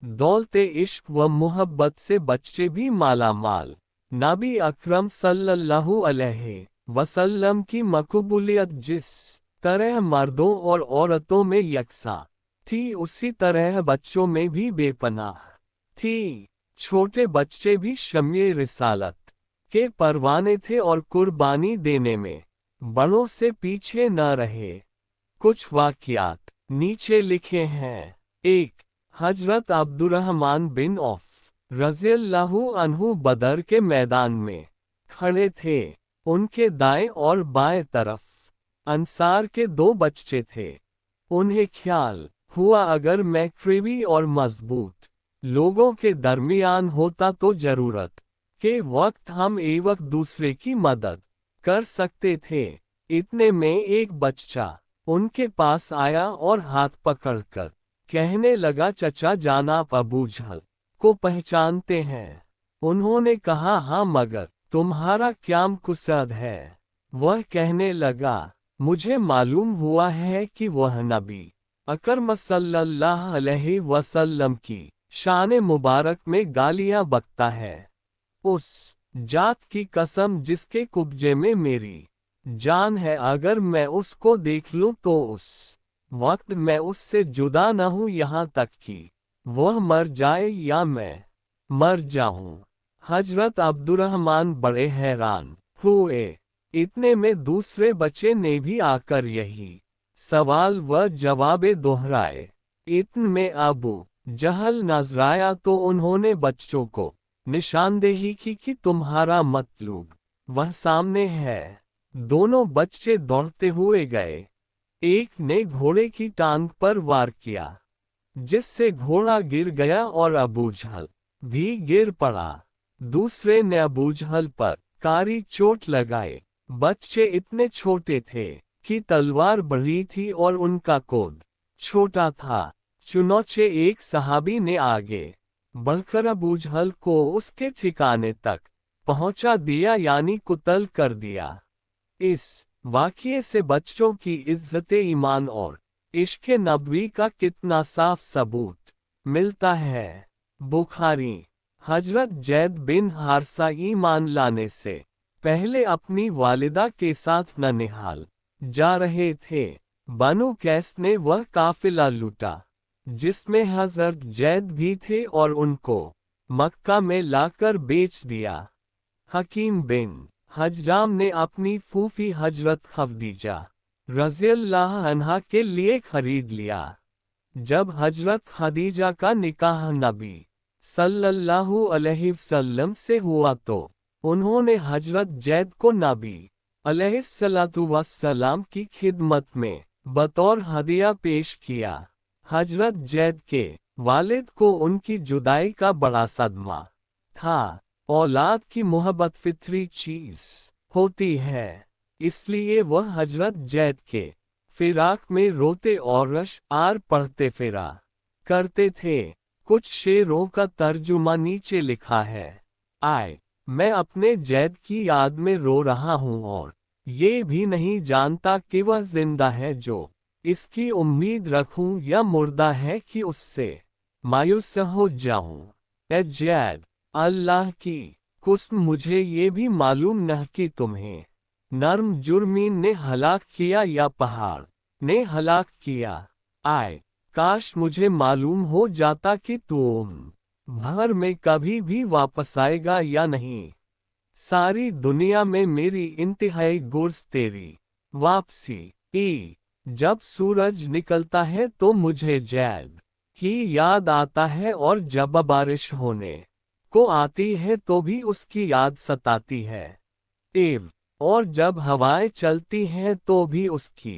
दौलते इश्क व मोहब्बत से बच्चे भी माला माल। नबी अकरम सल्लल्लाहु अलैहि वसल्लम की मकबूलियत जिस तरह मर्दों और औरतों में यकसा थी, उसी तरह बच्चों में भी बेपनाह थी। छोटे बच्चे भी शम्ए रिसालत के परवाने थे और कुर्बानी देने में बड़ों से पीछे न रहे। कुछ वाक़ियात नीचे लिखे हैं। 1. हजरत अब्दुर्रहमान बिन औफ रज़ियल्लाहु अन्हु बदर के मैदान में खड़े थे। उनके दाएं और बाएं तरफ अंसार के 2 बच्चे थे। उन्हें ख्याल हुआ अगर मैं करीबी और मजबूत लोगों के दरमियान होता तो जरूरत के वक्त हम एक दूसरे की मदद कर सकते थे। इतने में एक बच्चा उनके पास आया और हाथ पकड़कर कहने लगा, चचा जनाब अबू जहल को पहचानते हैं? उन्होंने कहा, हाँ, मगर तुम्हारा क्या मकसद है? वह कहने लगा, मुझे मालूम हुआ है कि वह नबी अकरम सल्लल्लाहु अलैहि वसल्लम की शान मुबारक में गालियां बकता है। उस जात की कसम जिसके कुब्जे में मेरी जान है, अगर मैं उसको देख लूं तो उस वक्त मैं उससे जुदा न हूं, यहाँ तक कि वह मर जाए या मैं मर जाऊं। हजरत अब्दुर्रहमान बड़े हैरान हुए। इतने में दूसरे बच्चे ने भी आकर यही सवाल व जवाबे दोहराए। इतने में अबू जहल नजर आया तो उन्होंने बच्चों को निशानदेही की कि तुम्हारा मतलूब वह सामने है। दोनों बच्चे दौड़ते हुए गए। एक ने घोड़े की टांग पर वार किया, जिससे घोड़ा गिर गया और अबू जहल भी गिर पड़ा। दूसरे ने अबू जहल पर कारी चोट लगाए। बच्चे इतने छोटे थे कि तलवार बड़ी थी और उनका कोद छोटा था। चुनौचे एक सहाबी ने आगे बढ़कर अबू जहल को उसके ठिकाने तक पहुंचा दिया, यानी कुतल कर दिया। इस वाक़ये से बच्चों की इज्जत ईमान और इश्क़ नबवी का कितना साफ सबूत मिलता है। बुखारी। हजरत जैद बिन हारसा ईमान लाने से पहले अपनी वालिदा के साथ ननिहाल जा रहे थे। बनु कैस ने वह काफिला लूटा जिसमें हजरत जैद भी थे और उनको मक्का में लाकर बेच दिया। हकीम बिन हज्जाम ने अपनी फूफी हजरत खदीजा रज़ियल्लाहु अन्हा के लिए खरीद लिया। जब हजरत खदीजा का निकाह नबी सल्लल्लाहु अलैहि वसल्लम से हुआ तो उन्होंने हजरत जैद को नबी अलैहिस्सलातु वस्सलाम की खिदमत में बतौर हदिया पेश किया। हजरत जैद के वालिद को उनकी जुदाई का बड़ा सदमा था। औलाद की मोहब्बत फितरी चीज होती है, इसलिए वह हजरत जैद के फिराक में रोते और अशआर पढ़ते फिरा करते थे। कुछ शेरों का तर्जुमा नीचे लिखा है। मैं अपने जैद की याद में रो रहा हूँ और ये भी नहीं जानता कि वह जिंदा है जो इसकी उम्मीद रखूं या मुर्दा है कि उससे मायूस हो जाऊं। ए जैद, अल्लाह की कसम मुझे ये भी मालूम न कि तुम्हें नर्म जुर्मीन ने हलाक किया या पहाड़ ने हलाक किया। काश मुझे मालूम हो जाता कि तुम भर में कभी भी वापस आएगा या नहीं। सारी दुनिया में मेरी इंतहाई गुर्ज तेरी वापसी। जब सूरज निकलता है तो मुझे जैद ही याद आता है और जब बारिश होने को आती है तो भी उसकी याद सताती है। और जब हवाएं चलती हैं तो भी उसकी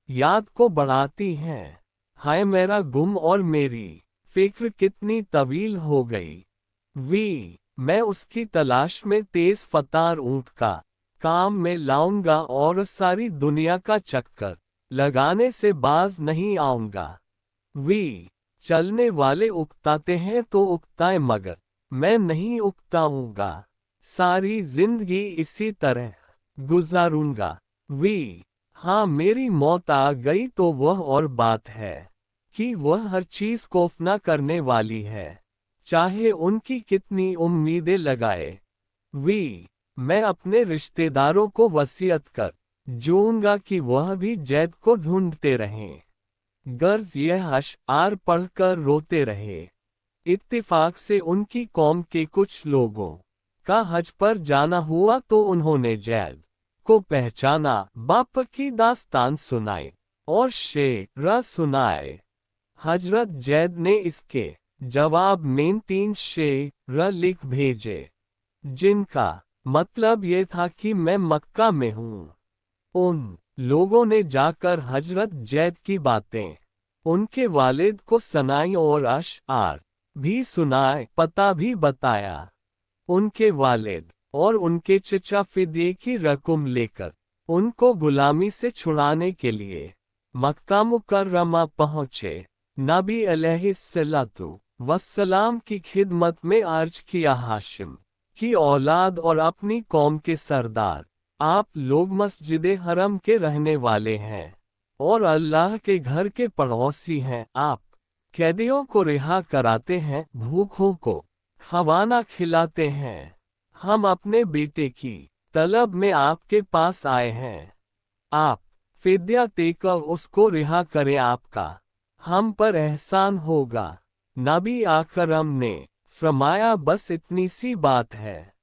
याद को बढ़ाती हैं। हाय मेरा गुम और मेरी फिक्र कितनी तवील हो गई। मैं उसकी तलाश में तेज फतार ऊंट का काम में लाऊंगा और सारी दुनिया का चक्कर लगाने से बाज नहीं आऊंगा। चलने वाले उकताते हैं तो उकताए, मगर मैं नहीं उकताऊंगा। सारी जिंदगी इसी तरह गुजारूंगा। हाँ, मेरी मौत आ गई तो वह और बात है कि वह हर चीज को फना करने वाली है, चाहे उनकी कितनी उम्मीदें लगाए। मैं अपने रिश्तेदारों को वसीयत कर दूंगा कि वह भी जैद को ढूंढते रहें। गर्ज यह अशआर पढ़कर रोते रहे। इत्तिफाक से उनकी कौम के कुछ लोगों का हज पर जाना हुआ तो उन्होंने जैद को पहचाना, बाप की दास्तान सुनाई और शेर सुनाए। हजरत जैद ने इसके जवाब में 3 शेर लिख भेजे, जिनका मतलब ये था कि मैं मक्का में हूँ। उन लोगों ने जाकर हजरत जैद की बातें उनके वालिद को सुनाई और अशआर भी सुनाए, पता भी बताया। उनके वालिद और उनके चचा फिदये की रकम लेकर उनको गुलामी से छुड़ाने के लिए मक्का मुकर्रमा पहुँचे। नबी अलैहिस्सलातु वस्सलाम की खिदमत में अर्ज किया, हाशिम की औलाद और अपनी कौम के सरदार, आप लोग मस्जिद हरम के रहने वाले हैं और अल्लाह के घर के पड़ोसी हैं। आप कैदियों को रिहा कराते हैं, भूखों को खाना खिलाते हैं। हम अपने बेटे की तलब में आपके पास आए हैं। आप फिद्या देकर उसको रिहा करें, आपका हम पर एहसान होगा। नबी अकरम ने फरमाया, बस इतनी सी बात है।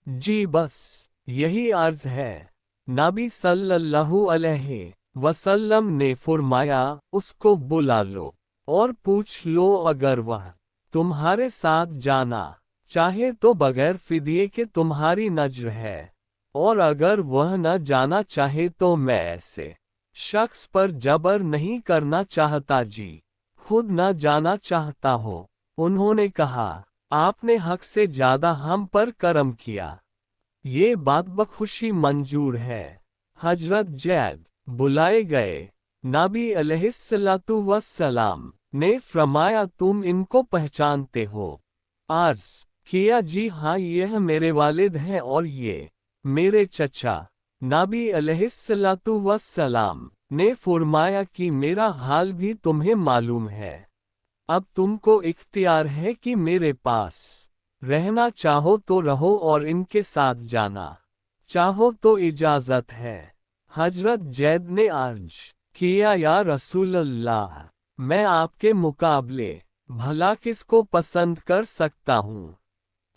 जी बस यही अर्ज है। नबी सल्लल्लाहु अलैहि वसल्लम ने फरमाया, उसको बुला लो और पूछ लो, अगर वह तुम्हारे साथ जाना चाहे तो बगैर फिदिये के तुम्हारी नज्र है, और अगर वह न जाना चाहे तो मैं ऐसे शख्स पर जबर नहीं करना चाहता जी, खुद न जाना चाहता हो। उन्होंने कहा, आपने हक से ज्यादा हम पर करम किया, ये बात बखुशी मंजूर है। हजरत जैद बुलाए गए। नबी अलैहिस्सलातु वस्सलाम ने फरमाया, तुम इनको पहचानते हो? अर्ज किया, जी हाँ, यह मेरे वालिद हैं और ये मेरे चचा। नबी अलैहिस्सलातु वस्सलाम ने फरमाया कि मेरा हाल भी तुम्हें मालूम है। अब तुमको इख्तियार है कि मेरे पास रहना चाहो तो रहो और इनके साथ जाना चाहो तो इजाजत है। हजरत जैद ने अर्ज किया, या रसूलल्लाह, मैं आपके मुकाबले भला किसको पसंद कर सकता हूँ?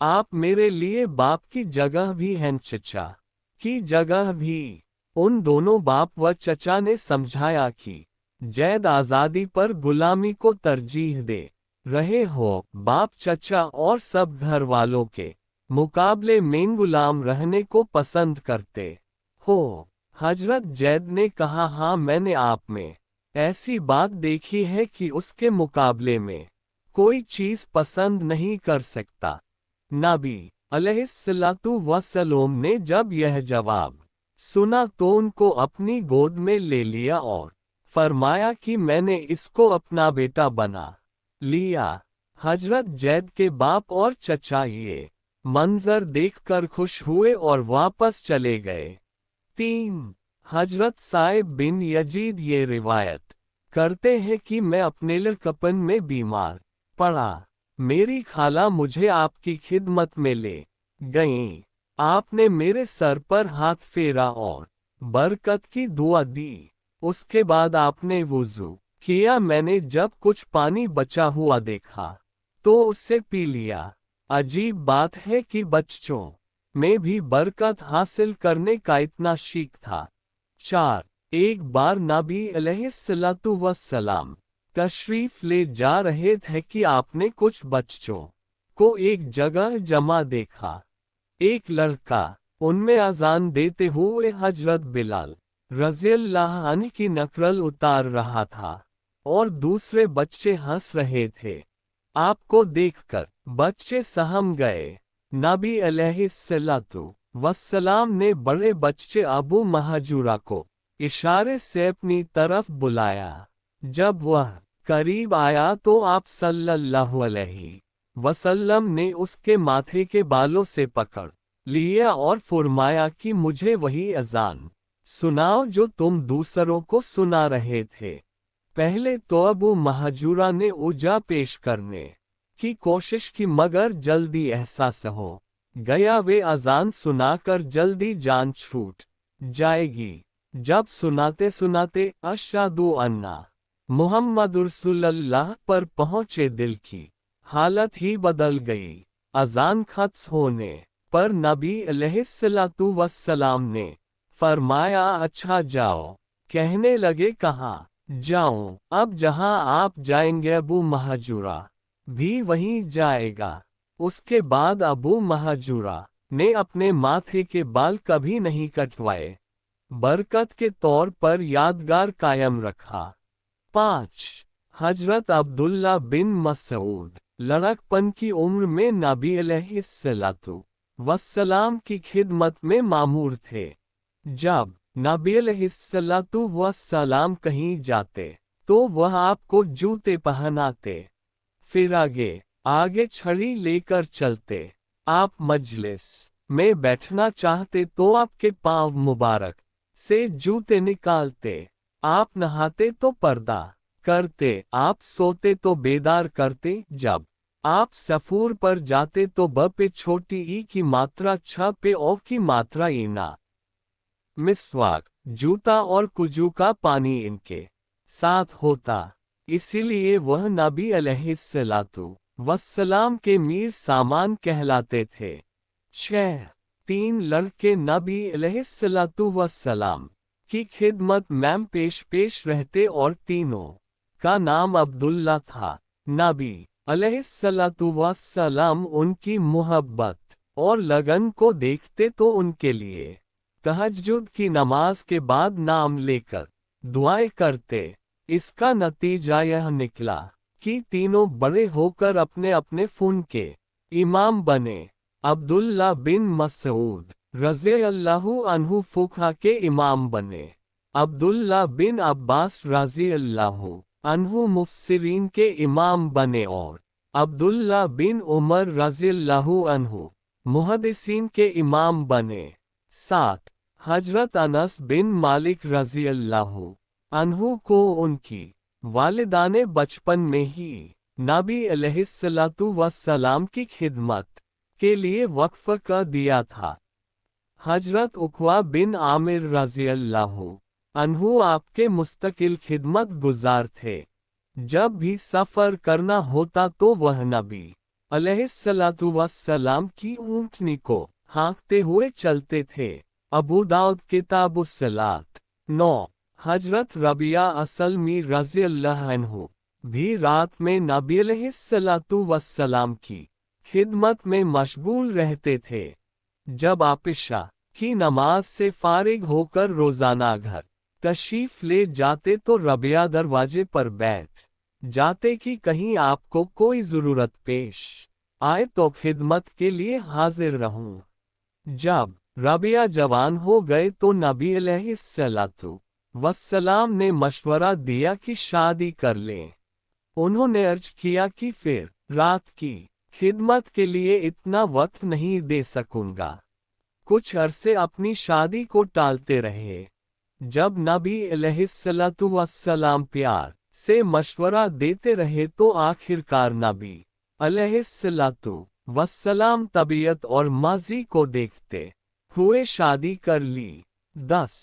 आप मेरे लिए बाप की जगह भी हैं, चचा की जगह भी। उन दोनों बाप व चचा ने समझाया कि जैद आज़ादी पर गुलामी को तरजीह दे रहे हो। बाप चचा और सब घर वालों के मुकाबले में गुलाम रहने को पसंद करते हो। हजरत जैद ने कहा, हाँ, मैंने आप में ऐसी बात देखी है कि उसके मुकाबले में कोई चीज पसंद नहीं कर सकता। नबी अलैहिस्सलातु वस्सलाम ने जब यह जवाब सुना तो उनको अपनी गोद में ले लिया और फरमाया कि मैंने इसको अपना बेटा बना लिया। हजरत जैद के बाप और चचा ये मंजर देखकर खुश हुए और वापस चले गए। 3 हजरत साइब बिन यजीद ये रिवायत करते हैं कि मैं अपने लड़कपन में बीमार पड़ा। मेरी खाला मुझे आपकी खिदमत में ले गईं। आपने मेरे सर पर हाथ फेरा और बरकत की दुआ दी। उसके बाद आपने वुज़ू किया। मैंने जब कुछ पानी बचा हुआ देखा तो उससे पी लिया। अजीब बात है कि बच्चों में भी बरकत हासिल करने का इतना शौक था। 4 एक बार नबी अलैहिस्सलातु वस्सलाम तशरीफ ले जा रहे थे कि आपने कुछ बच्चों को एक जगह जमा देखा। एक लड़का उनमें अजान देते हुए हजरत बिलाल रज़ियल्लाहु अन्हु की नकल उतार रहा था और दूसरे बच्चे हंस रहे थे। आपको देखकर बच्चे सहम गए। नबी अलैहिस्सलातु वस्सलाम ने बड़े बच्चे अबू महजूरा को इशारे से अपनी तरफ बुलाया। जब वह करीब आया तो आप सल्लल्लाहु अलैहि वसल्लम ने उसके माथे के बालों से पकड़ लिया और फरमाया कि मुझे वही अजान सुनाओ जो तुम दूसरों को सुना रहे थे। पहले तो अबू महजूरा ने ऊजा पेश करने की कोशिश की, मगर जल्दी एहसास हो गया वे अजान सुनाकर जल्दी जान छूट जाएगी। जब सुनाते सुनाते अशहदु अन्ना मुहम्मद रसूलुल्लाह पर पहुंचे, दिल की हालत ही बदल गई। अजान खत्म होने पर नबी अलैहिस्सलातु वस्सलाम ने फरमाया, अच्छा जाओ। कहने लगे, कहाँ जाऊं? अब जहां आप जाएंगे अबू महजूरा भी वहीं जाएगा। उसके बाद अबू महजूरा ने अपने माथे के बाल कभी नहीं कटवाए, बरकत के तौर पर यादगार कायम रखा। 5. हजरत अब्दुल्ला बिन मसऊद लड़कपन की उम्र में नबी अलैहिस्सलातु वस्सलाम की खिदमत में मामूर थे। जब नबी अलैहिस्सलातु वस्सलाम कहीं जाते तो वह आपको जूते पहनाते, फिर आगे आगे छड़ी लेकर चलते। आप मजलिस में बैठना चाहते तो आपके पांव मुबारक से जूते निकालते। आप नहाते तो पर्दा करते, आप सोते तो बेदार करते। जब आप सफूर पर जाते तो ब पे छोटी ई की मात्रा, छ पे ओ की मात्रा ईना। मिसवाक, जूता और कुजू का पानी इनके साथ होता, इसीलिए वह नबी अलैहिस्सलातु वस्सलाम के मीर सामान कहलाते थे। 6. 3 लड़के नबी अलैहिस्सलातु वस्सलाम की खिदमत में पेश रहते और तीनों का नाम अब्दुल्ला था। नबी अलैहिस्सलातु वस्सलाम उनकी मोहब्बत और लगन को देखते तो उनके लिए तहज्जुद की नमाज के बाद नाम लेकर दुआएं करते। इसका नतीजा यह निकला कि तीनों बड़े होकर अपने अपने फुन के इमाम बने। अब्दुल्ला बिन मसऊद रज़ियल्लाहु अन्हु फुक़हा के इमाम बने। अब्दुल्ला बिन अब्बास रज़ियल्लाहु अन्हु मुफस्सिरीन के इमाम बने और अब्दुल्ला बिन उमर रज़ियल्लाहु अन्हु मुहद्दिसीन के इमाम बने। 7. हजरत अनस बिन मालिक रज़ियल्लाहु अन्हु को उनकी वालिदा ने बचपन में ही नबी अलैहिस्सलातु वस्सलाम की खिदमत के लिए वक्फ कर दिया था। हजरत उक़वा बिन आमिर रज़ियल्लाहु अन्हु आपके मुस्तकिल खिदमत गुजार थे। जब भी सफ़र करना होता तो वह नबी अलैहिस्सलातु वस्सलाम की ऊँटनी को हाँकते हुए चलते थे। अबू दाऊद किताबुस्सलात। 9. हजरत रबिया असलमी रज़ियल्लाहु अन्हु भी रात में नबी अलैहिस्सलातु वस्सलाम की खिदमत में मशगूल रहते थे। जब आपिशा की नमाज से फारिग होकर रोज़ाना घर तशरीफ ले जाते तो रबिया दरवाजे पर बैठ जाते कि कहीं आपको कोई ज़रूरत पेश आए तो खिदमत के लिए हाजिर रहूं। जब रबिया जवान हो गए तो नबी अलैहिस्सलातु वस्सलाम ने मशवरा दिया कि शादी कर लें। उन्होंने अर्ज किया कि फिर रात की खिदमत के लिए इतना वक्त नहीं दे सकूंगा। कुछ अरसे अपनी शादी को टालते रहे। जब नबी अलैहिस्सलातु वस्सलाम प्यार से मशवरा देते रहे तो आखिरकार नबी अलैहिस्सलातु वस्सलाम तबीयत और माजी को देखते हुए शादी कर ली। 10.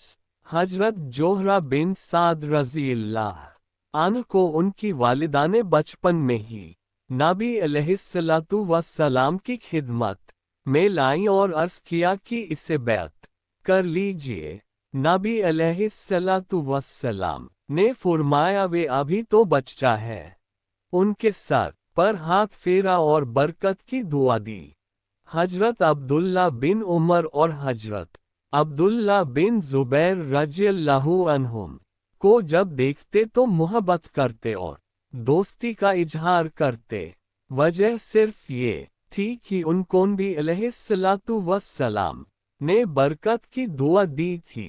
हजरत जोहरा बिन साद रज़ियल्लाहु अन्हु को उनकी वालिदा ने बचपन में ही नबी अलैहिस्सलातु वस्सलाम की खिदमत में लाई और अर्ज किया कि इसे बैत कर लीजिए। नबी अलैहिस्सलातु वस्सलाम ने फरमाया, वे अभी तो बच्चा है। उनके सर पर हाथ फेरा और बरकत की दुआ दी। हजरत अब्दुल्ला बिन उमर और हजरत अब्दुल्ला बिन जुबैर रज़ियल्लाहु अन्हुम को जब देखते तो मोहब्बत करते और दोस्ती का इजहार करते। वजह सिर्फ ये थी कि उनको नबी अलैहिस्सलातु वस्सलाम ने बरकत की दुआ दी थी।